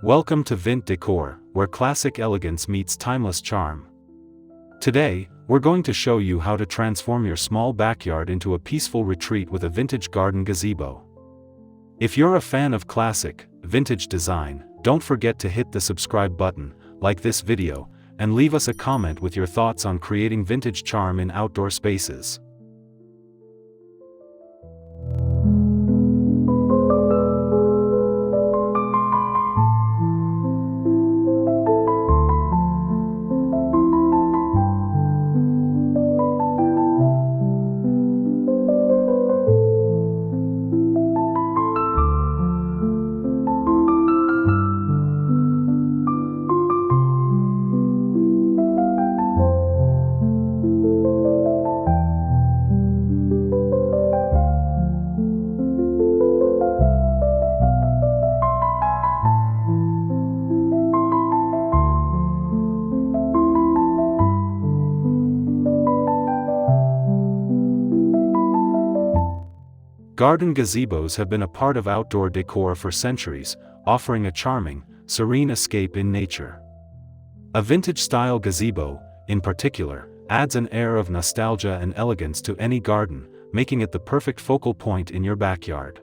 Welcome to Decor, where classic elegance meets timeless charm. Today, we're going to show you how to transform your small backyard into a peaceful retreat with a vintage garden gazebo. If you're a fan of classic, vintage design, don't forget to hit the subscribe button, like this video, and leave us a comment with your thoughts on creating vintage charm in outdoor spaces. Garden gazebos have been a part of outdoor decor for centuries, offering a charming, serene escape in nature. A vintage-style gazebo, in particular, adds an air of nostalgia and elegance to any garden, making it the perfect focal point in your backyard.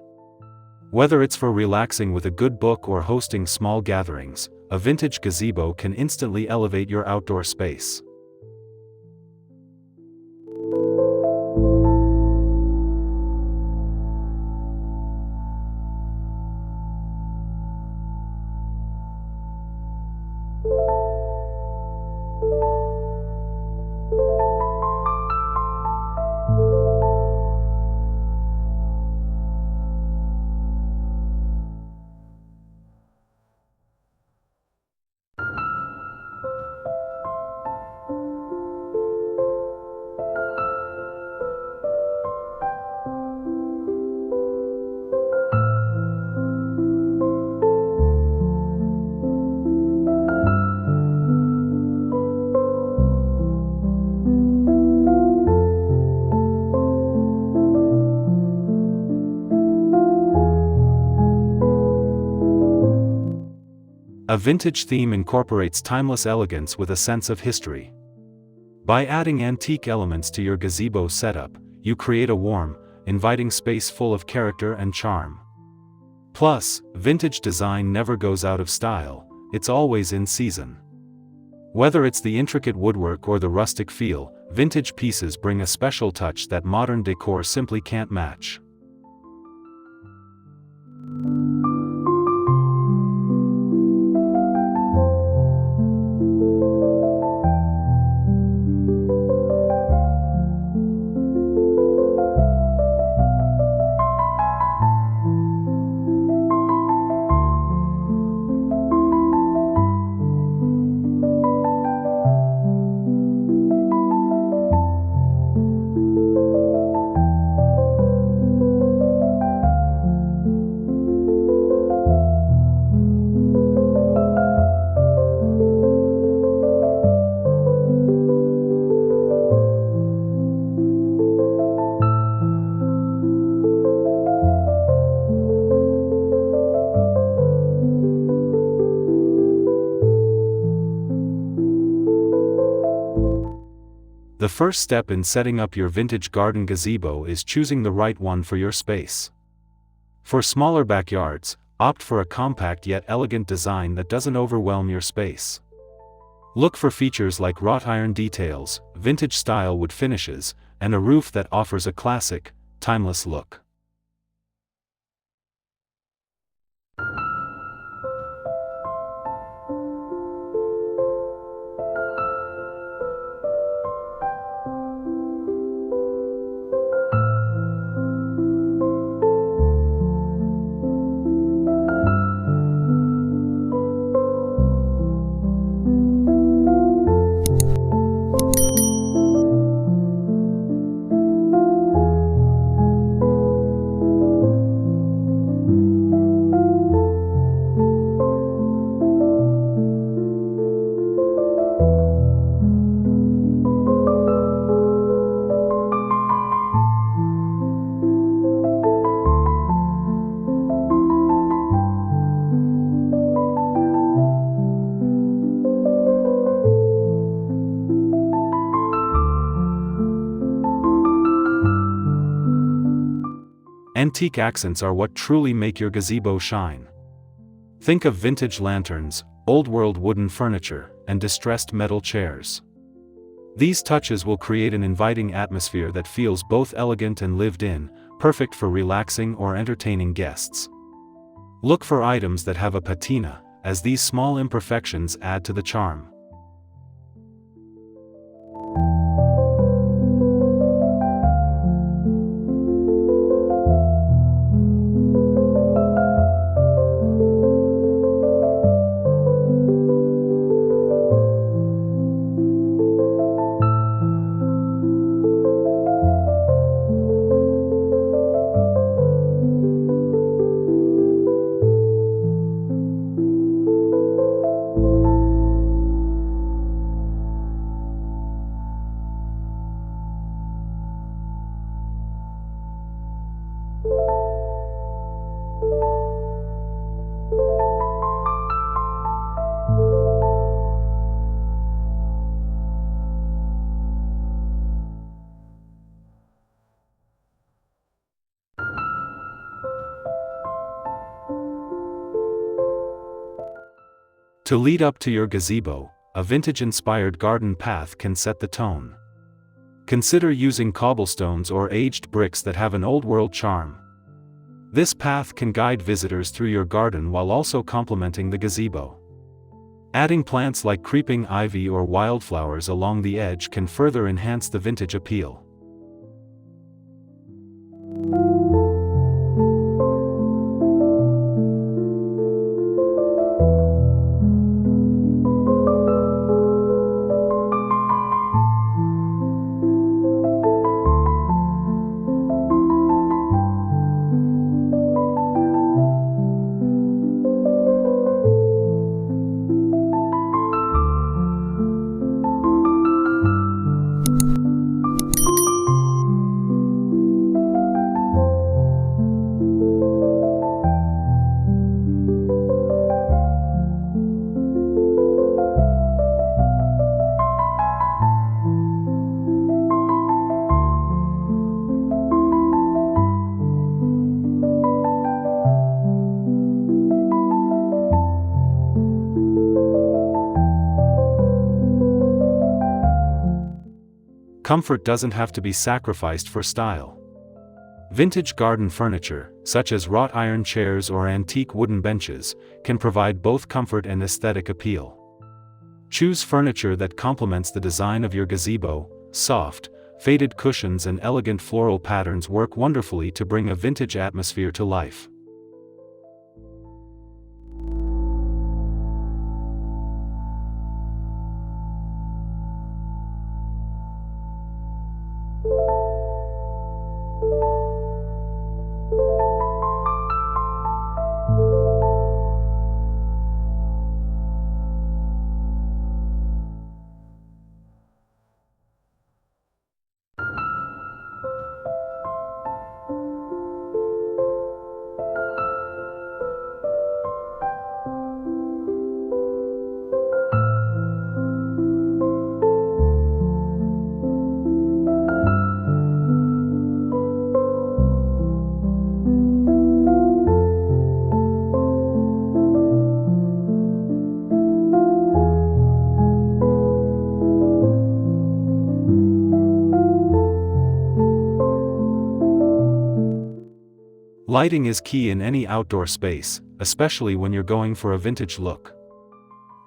Whether it's for relaxing with a good book or hosting small gatherings, a vintage gazebo can instantly elevate your outdoor space. A vintage theme incorporates timeless elegance with a sense of history. By adding antique elements to your gazebo setup, you create a warm, inviting space full of character and charm. Plus, vintage design never goes out of style, it's always in season. Whether it's the intricate woodwork or the rustic feel, vintage pieces bring a special touch that modern decor simply can't match. The first step in setting up your vintage garden gazebo is choosing the right one for your space. For smaller backyards, opt for a compact yet elegant design that doesn't overwhelm your space. Look for features like wrought-iron details, vintage-style wood finishes, and a roof that offers a classic, timeless look. Antique accents are what truly make your gazebo shine. Think of vintage lanterns, old-world wooden furniture, and distressed metal chairs. These touches will create an inviting atmosphere that feels both elegant and lived in, perfect for relaxing or entertaining guests. Look for items that have a patina, as these small imperfections add to the charm. To lead up to your gazebo, a vintage-inspired garden path can set the tone. Consider using cobblestones or aged bricks that have an old-world charm. This path can guide visitors through your garden while also complementing the gazebo. Adding plants like creeping ivy or wildflowers along the edge can further enhance the vintage appeal. Comfort doesn't have to be sacrificed for style. Vintage garden furniture, such as wrought-iron chairs or antique wooden benches, can provide both comfort and aesthetic appeal. Choose furniture that complements the design of your gazebo. Soft, faded cushions and elegant floral patterns work wonderfully to bring a vintage atmosphere to life. Lighting is key in any outdoor space, especially when you're going for a vintage look.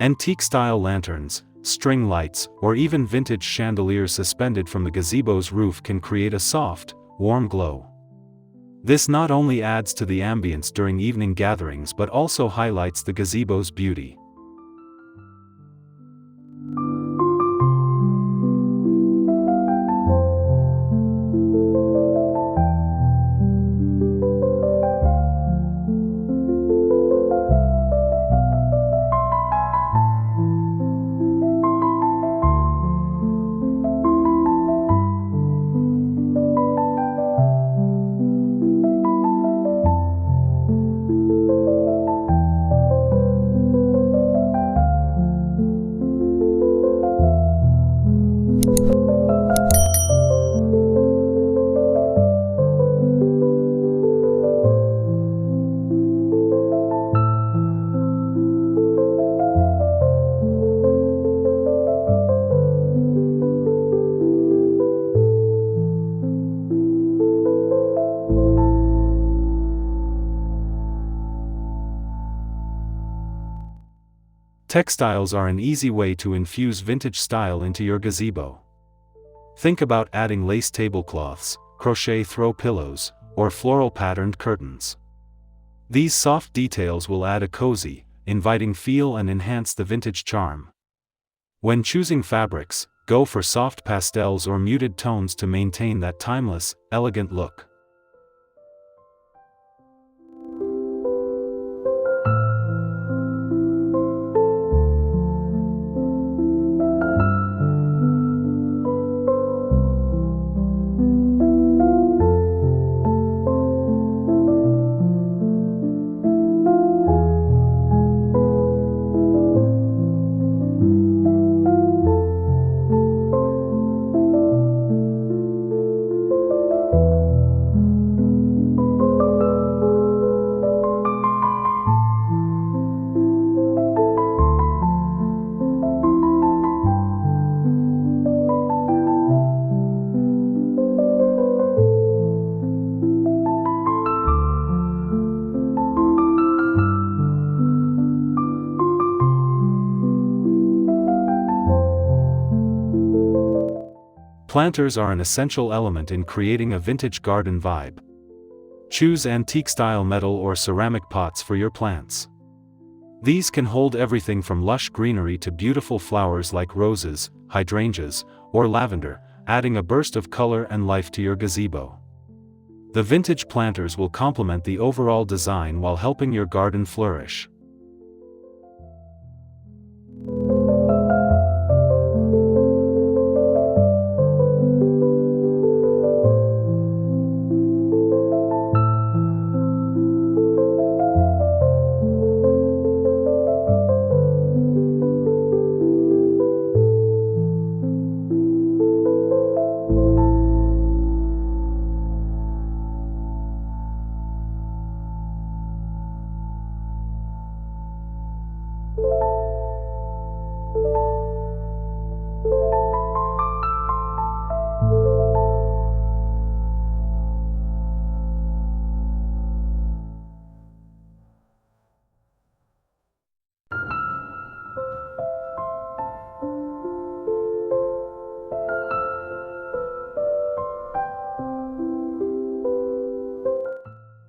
Antique-style lanterns, string lights, or even vintage chandeliers suspended from the gazebo's roof can create a soft, warm glow. This not only adds to the ambience during evening gatherings but also highlights the gazebo's beauty. Textiles are an easy way to infuse vintage style into your gazebo. Think about adding lace tablecloths, crochet throw pillows, or floral patterned curtains. These soft details will add a cozy, inviting feel and enhance the vintage charm. When choosing fabrics, go for soft pastels or muted tones to maintain that timeless, elegant look. Planters are an essential element in creating a vintage garden vibe. Choose antique-style metal or ceramic pots for your plants. These can hold everything from lush greenery to beautiful flowers like roses, hydrangeas, or lavender, adding a burst of color and life to your gazebo. The vintage planters will complement the overall design while helping your garden flourish.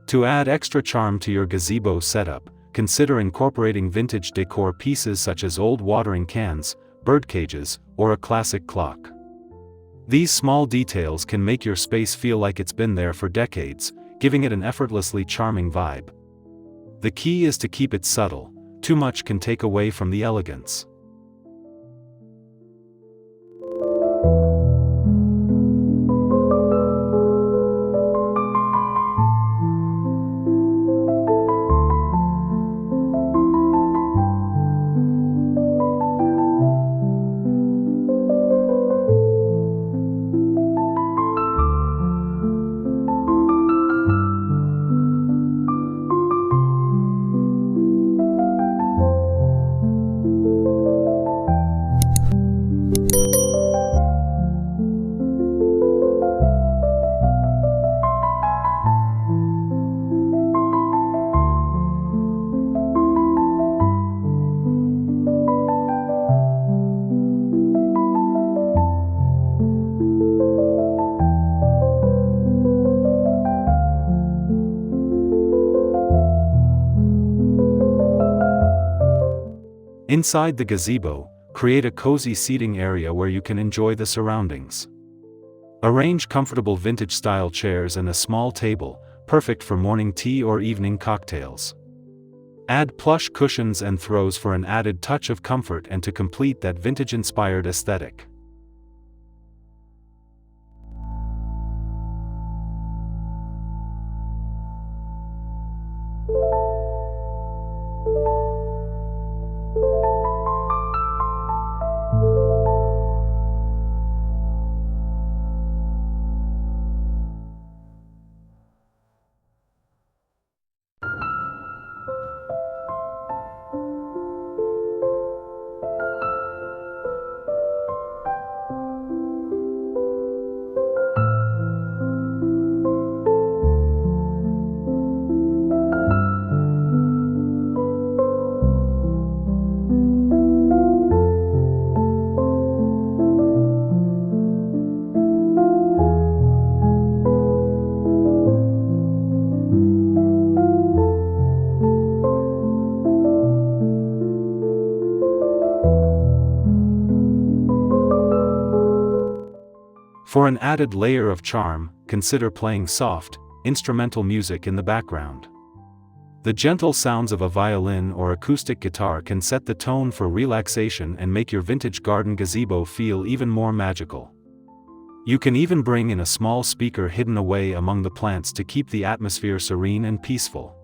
To add extra charm to your gazebo setup, consider incorporating vintage decor pieces such as old watering cans, bird cages, or a classic clock. These small details can make your space feel like it's been there for decades, giving it an effortlessly charming vibe. The key is to keep it subtle. Too much can take away from the elegance. Inside the gazebo, create a cozy seating area where you can enjoy the surroundings. Arrange comfortable vintage-style chairs and a small table, perfect for morning tea or evening cocktails. Add plush cushions and throws for an added touch of comfort and to complete that vintage-inspired aesthetic. For an added layer of charm, consider playing soft, instrumental music in the background. The gentle sounds of a violin or acoustic guitar can set the tone for relaxation and make your vintage garden gazebo feel even more magical. You can even bring in a small speaker hidden away among the plants to keep the atmosphere serene and peaceful.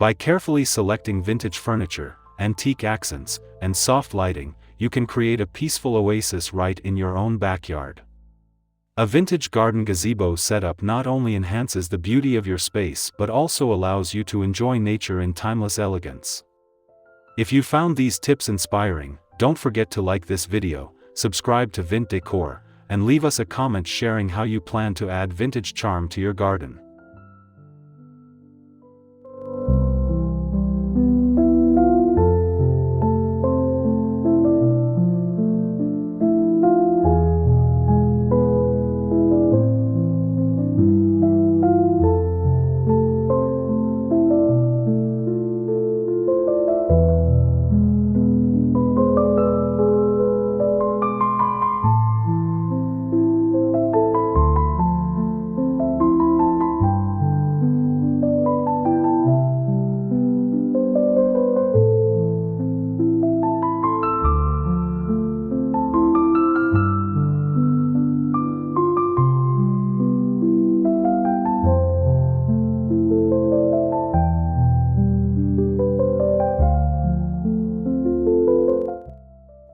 By carefully selecting vintage furniture, antique accents, and soft lighting, you can create a peaceful oasis right in your own backyard. A vintage garden gazebo setup not only enhances the beauty of your space but also allows you to enjoy nature in timeless elegance. If you found these tips inspiring, don't forget to like this video, subscribe to Vint Decor, and leave us a comment sharing how you plan to add vintage charm to your garden.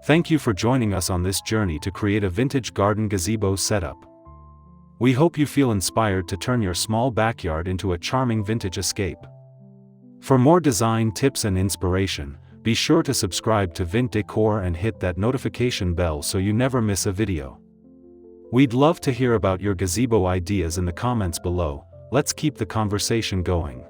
Thank you for joining us on this journey to create a vintage garden gazebo setup. We hope you feel inspired to turn your small backyard into a charming vintage escape. For more design tips and inspiration, be sure to subscribe to Vint Decor and hit that notification bell so you never miss a video. We'd love to hear about your gazebo ideas in the comments below. Let's keep the conversation going.